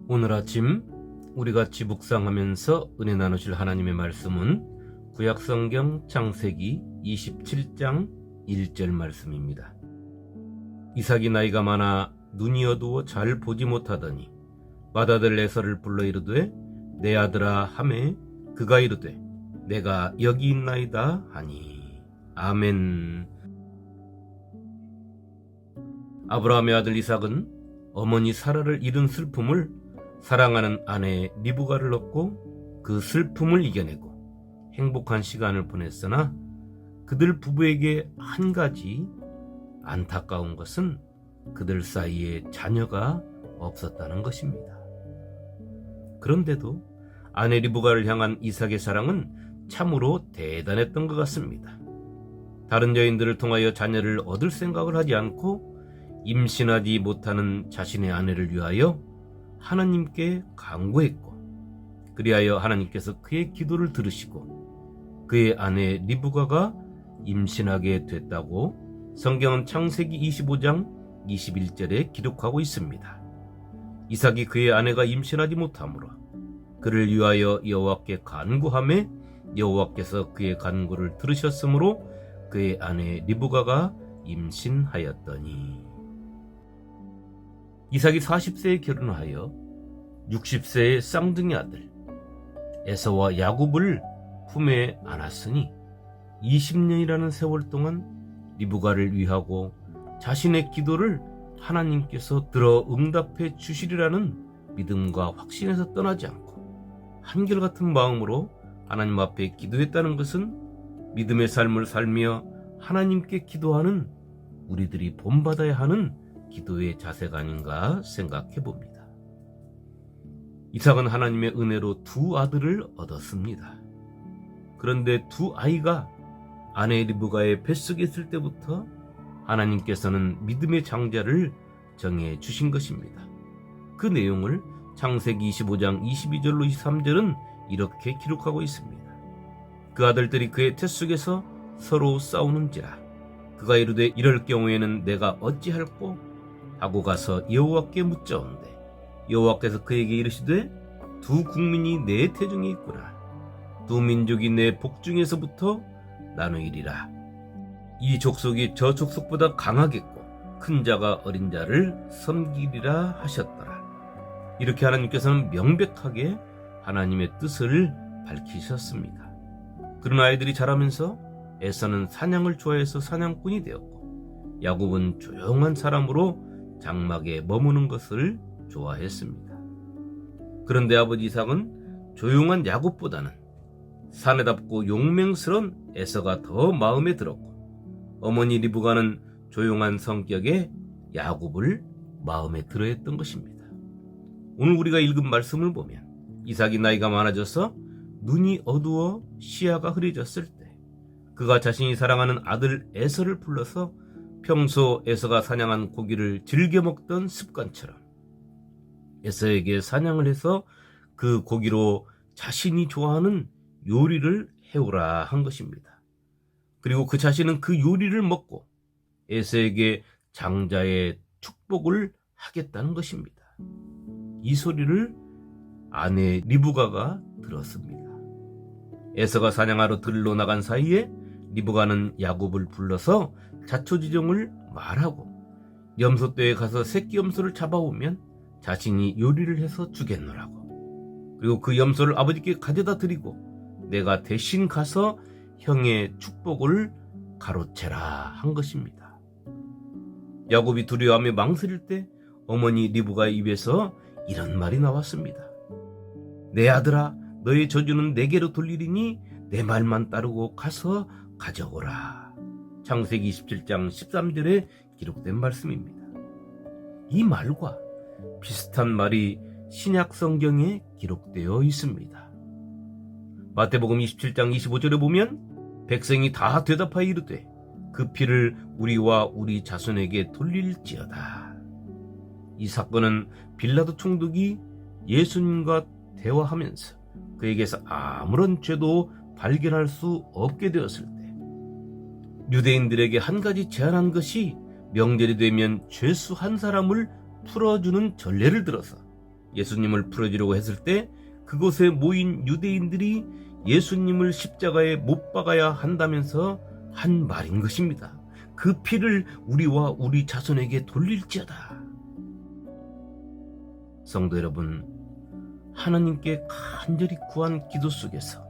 오늘 아침 우리 같이 묵상하면서 은혜 나누실 하나님의 말씀은 구약성경 창세기 27장 1절 말씀입니다. 이삭이 나이가 많아 눈이 어두워 잘 보지 못하더니 맏아들 에서를 불러 이르되 내 아들아 하매 그가 이르되 내가 여기 있나이다 하니. 아멘. 아브라함의 아들 이삭은 어머니 사라를 잃은 슬픔을 사랑하는 아내 리브가를 얻고 그 슬픔을 이겨내고 행복한 시간을 보냈으나 그들 부부에게 한 가지 안타까운 것은 그들 사이에 자녀가 없었다는 것입니다. 그런데도 아내 리브가를 향한 이삭의 사랑은 참으로 대단했던 것 같습니다. 다른 여인들을 통하여 자녀를 얻을 생각을 하지 않고 임신하지 못하는 자신의 아내를 위하여 하나님께 간구했고, 그리하여 하나님께서 그의 기도를 들으시고 그의 아내 리브가가 임신하게 됐다고 성경은 창세기 25장 21절에 기록하고 있습니다. 이삭이 그의 아내가 임신하지 못하므로 그를 위하여 여호와께 간구하매 여호와께서 그의 간구를 들으셨으므로 그의 아내 리브가가 임신하였더니. 이삭이 40세에 결혼하여 60세의 쌍둥이 아들 에서와 야곱을 품에 안았으니 20년이라는 세월 동안 리브가를 위하고 자신의 기도를 하나님께서 들어 응답해 주시리라는 믿음과 확신에서 떠나지 않고 한결같은 마음으로 하나님 앞에 기도했다는 것은 믿음의 삶을 살며 하나님께 기도하는 우리들이 본받아야 하는 기도의 자세가 아닌가 생각해 봅니다. 이삭은 하나님의 은혜로 두 아들을 얻었습니다. 그런데 두 아이가 아내 리브가의 뱃속에 있을 때부터 하나님께서는 믿음의 장자를 정해 주신 것입니다. 그 내용을 창세기 25장 22절로 23절은 이렇게 기록하고 있습니다. 그 아들들이 그의 뱃속에서 서로 싸우는지라 그가 이르되 이럴 경우에는 내가 어찌할꼬 하고 가서 여호와께 묻자온대 여호와께서 그에게 이르시되 두 국민이 내 태중에 있구나. 두 민족이 내 복중에서부터 나누이리라. 이 족속이 저 족속보다 강하겠고 큰 자가 어린 자를 섬기리라 하셨더라. 이렇게 하나님께서는 명백하게 하나님의 뜻을 밝히셨습니다. 그런 아이들이 자라면서 에서는 사냥을 좋아해서 사냥꾼이 되었고 야곱은 조용한 사람으로 장막에 머무는 것을 좋아했습니다. 그런데 아버지 이삭은 조용한 야곱보다는 사내답고 용맹스러운 에서가 더 마음에 들었고 어머니 리브가는 조용한 성격의 야곱을 마음에 들어했던 것입니다. 오늘 우리가 읽은 말씀을 보면 이삭이 나이가 많아져서 눈이 어두워 시야가 흐려졌을 때 그가 자신이 사랑하는 아들 에서를 불러서 평소 에서가 사냥한 고기를 즐겨 먹던 습관처럼 에서에게 사냥을 해서 그 고기로 자신이 좋아하는 요리를 해오라 한 것입니다. 그리고 그 자신은 그 요리를 먹고 에서에게 장자의 축복을 하겠다는 것입니다. 이 소리를 아내 리브가가 들었습니다. 에서가 사냥하러 들로 나간 사이에 리브가는 야곱을 불러서 자초지종을 말하고 염소떼에 가서 새끼 염소를 잡아오면 자신이 요리를 해서 주겠노라고. 그리고 그 염소를 아버지께 가져다 드리고 내가 대신 가서 형의 축복을 가로채라 한 것입니다. 야곱이 두려워하며 망설일 때 어머니 리브가의 입에서 이런 말이 나왔습니다. 내 아들아, 너의 저주는 내게로 돌리리니 내 말만 따르고 가서 가져오라. 창세기 27장 13절에 기록된 말씀입니다. 이 말과 비슷한 말이 신약 성경에 기록되어 있습니다. 마태복음 27장 25절에 보면 백성이 다 대답하여 이르되 그 피를 우리와 우리 자손에게 돌릴지어다. 이 사건은 빌라도 총독이 예수님과 대화하면서 그에게서 아무런 죄도 발견할 수 없게 되었을 때 유대인들에게 한 가지 제안한 것이 명절이 되면 죄수 한 사람을 풀어주는 전례를 들어서 예수님을 풀어주려고 했을 때 그곳에 모인 유대인들이 예수님을 십자가에 못 박아야 한다면서 한 말인 것입니다. 그 피를 우리와 우리 자손에게 돌릴지어다. 성도 여러분, 하나님께 간절히 구한 기도 속에서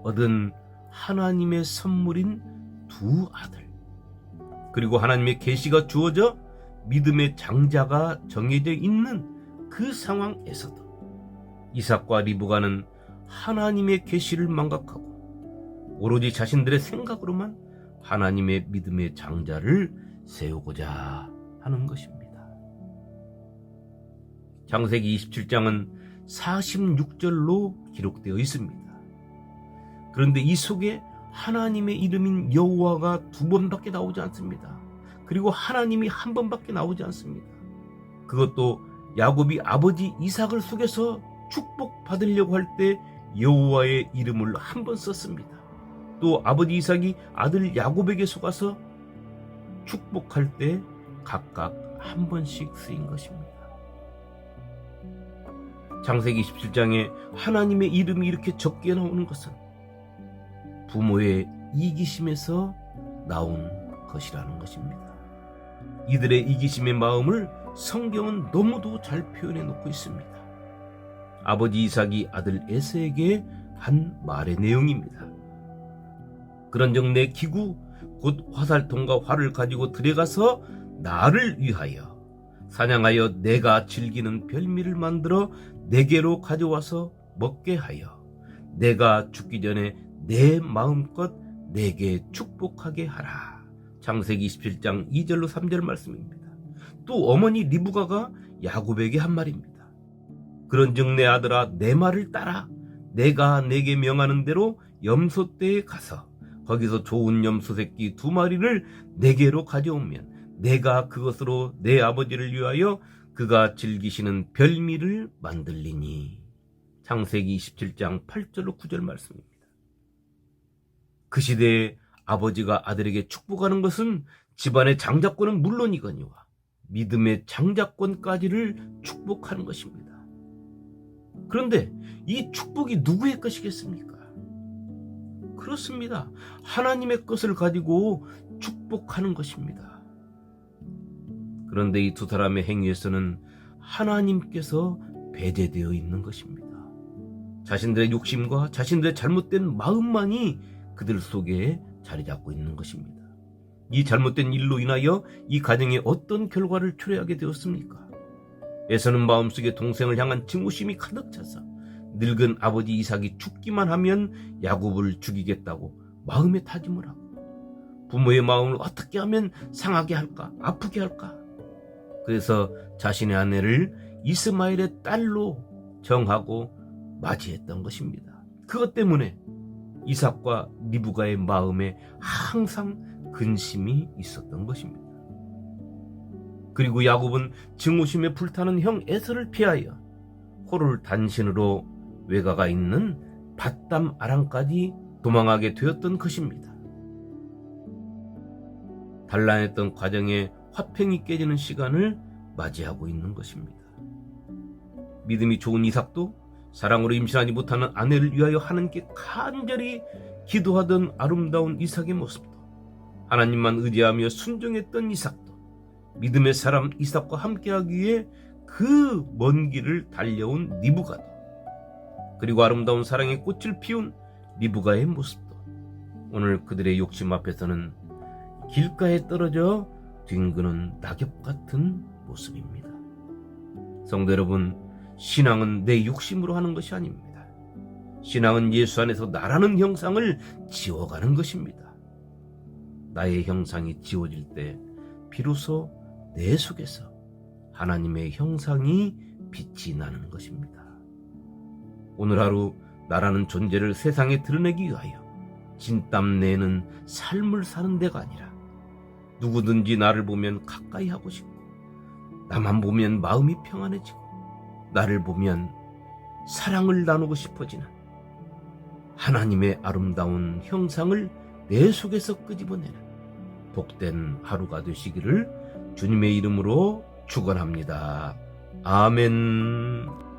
얻은 하나님의 선물인 두 아들, 그리고 하나님의 계시가 주어져 믿음의 장자가 정해져 있는 그 상황에서도 이삭과 리브가는 하나님의 계시를 망각하고 오로지 자신들의 생각으로만 하나님의 믿음의 장자를 세우고자 하는 것입니다. 창세기 27장은 46절로 기록되어 있습니다. 그런데 이 속에 하나님의 이름인 여호와가 2번밖에 나오지 않습니다. 그리고 하나님이 1번밖에 나오지 않습니다. 그것도 야곱이 아버지 이삭을 속여서 축복받으려고 할 때 여호와의 이름을 1번 썼습니다. 또 아버지 이삭이 아들 야곱에게 속아서 축복할 때 각각 1번씩 쓰인 것입니다. 창세기 27장에 하나님의 이름이 이렇게 적게 나오는 것은 부모의 이기심에서 나온 것이라는 것입니다. 이들의 이기심의 마음을 성경은 너무도 잘 표현해 놓고 있습니다. 아버지 이삭이 아들 에서에게 한 말의 내용입니다. 그런즉 내 기구 곧 화살통과 활을 가지고 들어가서 나를 위하여 사냥하여 내가 즐기는 별미를 만들어 내게로 가져와서 먹게 하여 내가 죽기 전에 내 마음껏 내게 축복하게 하라. 창세기 27장 2절로 3절 말씀입니다. 또 어머니 리브가가 야곱에게 한 말입니다. 그런즉 내 아들아 내 말을 따라 내가 내게 명하는 대로 염소떼에 가서 거기서 좋은 염소 새끼 2마리를 내게로 가져오면 내가 그것으로 내 아버지를 위하여 그가 즐기시는 별미를 만들리니. 창세기 27장 8절로 9절 말씀입니다. 그 시대에 아버지가 아들에게 축복하는 것은 집안의 장자권은 물론이거니와 믿음의 장자권까지를 축복하는 것입니다. 그런데 이 축복이 누구의 것이겠습니까? 그렇습니다. 하나님의 것을 가지고 축복하는 것입니다. 그런데 이 두 사람의 행위에서는 하나님께서 배제되어 있는 것입니다. 자신들의 욕심과 자신들의 잘못된 마음만이 그들 속에 자리 잡고 있는 것입니다. 이 잘못된 일로 인하여 이 가정에 어떤 결과를 초래하게 되었습니까? 에서는 마음속에 동생을 향한 증오심이 가득 차서 늙은 아버지 이삭이 죽기만 하면 야곱을 죽이겠다고 마음에 다짐을 하고 부모의 마음을 어떻게 하면 상하게 할까, 아프게 할까. 그래서 자신의 아내를 이스마엘의 딸로 정하고 맞이했던 것입니다. 그것 때문에 이삭과 리브가의 마음에 항상 근심이 있었던 것입니다. 그리고 야곱은 증오심에 불타는 형 에서를 피하여 호를 단신으로 외가가 있는 밧담 아람까지 도망하게 되었던 것입니다. 단란했던 과정에 화평이 깨지는 시간을 맞이하고 있는 것입니다. 믿음이 좋은 이삭도 사랑으로 임신하지 못하는 아내를 위하여 하나님께 간절히 기도하던 아름다운 이삭의 모습도, 하나님만 의지하며 순종했던 이삭도, 믿음의 사람 이삭과 함께하기 위해 그 먼 길을 달려온 리브가도, 그리고 아름다운 사랑의 꽃을 피운 리브가의 모습도 오늘 그들의 욕심 앞에서는 길가에 떨어져 뒹구는 낙엽 같은 모습입니다. 성도 여러분, 신앙은 내 욕심으로 하는 것이 아닙니다. 신앙은 예수 안에서 나라는 형상을 지워가는 것입니다. 나의 형상이 지워질 때 비로소 내 속에서 하나님의 형상이 빛이 나는 것입니다. 오늘 하루 나라는 존재를 세상에 드러내기 위하여 진땀 내는 삶을 사는 데가 아니라 누구든지 나를 보면 가까이 하고 싶고, 나만 보면 마음이 평안해지고, 나를 보면 사랑을 나누고 싶어지는 하나님의 아름다운 형상을 내 속에서 끄집어내는 복된 하루가 되시기를 주님의 이름으로 축원합니다. 아멘.